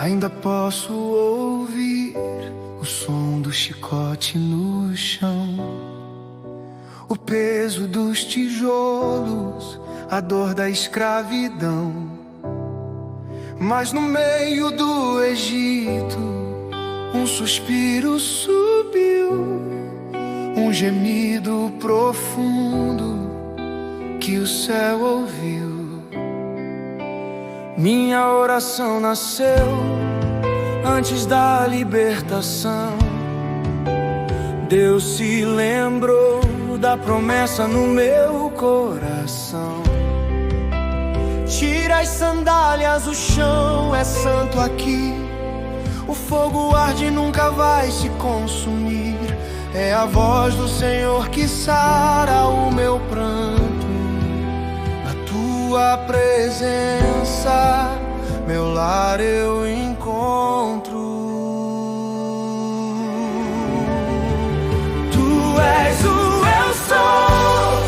Ainda posso ouvir o som do chicote no chão, o peso dos tijolos, a dor da escravidão. Mas no meio do Egito, um suspiro subiu, um gemido profundo que o céu ouviu. Minha oração nasceu antes da libertação. Deus se lembrou da promessa no meu coração. Tira as sandálias, o chão é santo aqui. O fogo arde e nunca vai se consumir. É a voz do Senhor que sara o meu pranto. Tua presença, meu lar eu encontro. Tu és o eu sou,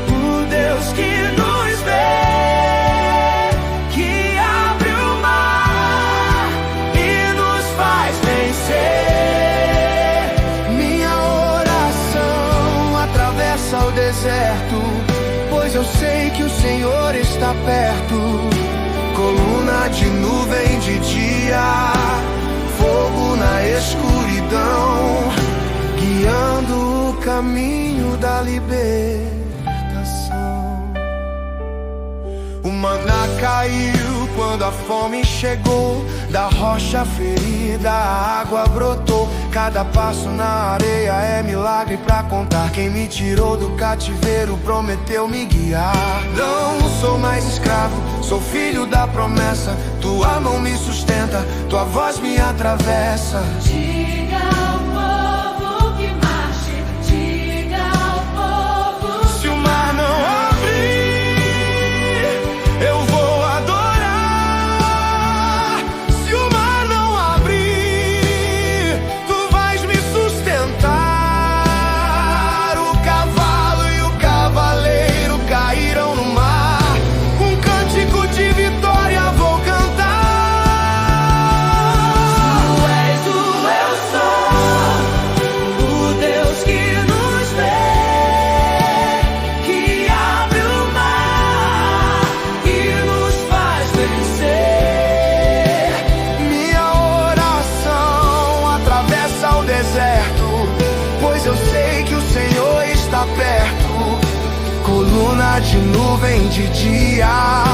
o Deus que nos vê, que abre o mar e nos faz vencer. Minha oração atravessa o deserto, pois eu sei que o Senhor está perto. Coluna de nuvem de dia, fogo na escuridão, guiando o caminho da libertação. O maná caiu quando a fome chegou, da rocha ferida a água brotou. Cada passo na areia é milagre pra contar. Quem me tirou do cativeiro prometeu me guiar. Não sou mais escravo, sou filho da promessa. Tua mão me sustenta, tua voz me atravessa. Diga ao povo que marche, diga ao povo. Se o mar não abrir, eu vou adorar. Se o mar não abrir, tu vais me sustentar. O cavalo e o cavaleiro caíram no mar. Um cântico de vitória vou cantar. Tu és o eu sou, o Deus que nos vê, que abre o mar e nos faz vencer. Minha oração atravessa o deserto, pois eu sei que o Senhor está perto. Coluna de nuvem de dia,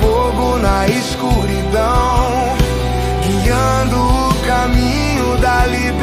fogo na escuridão, guiando o caminho da liberdade.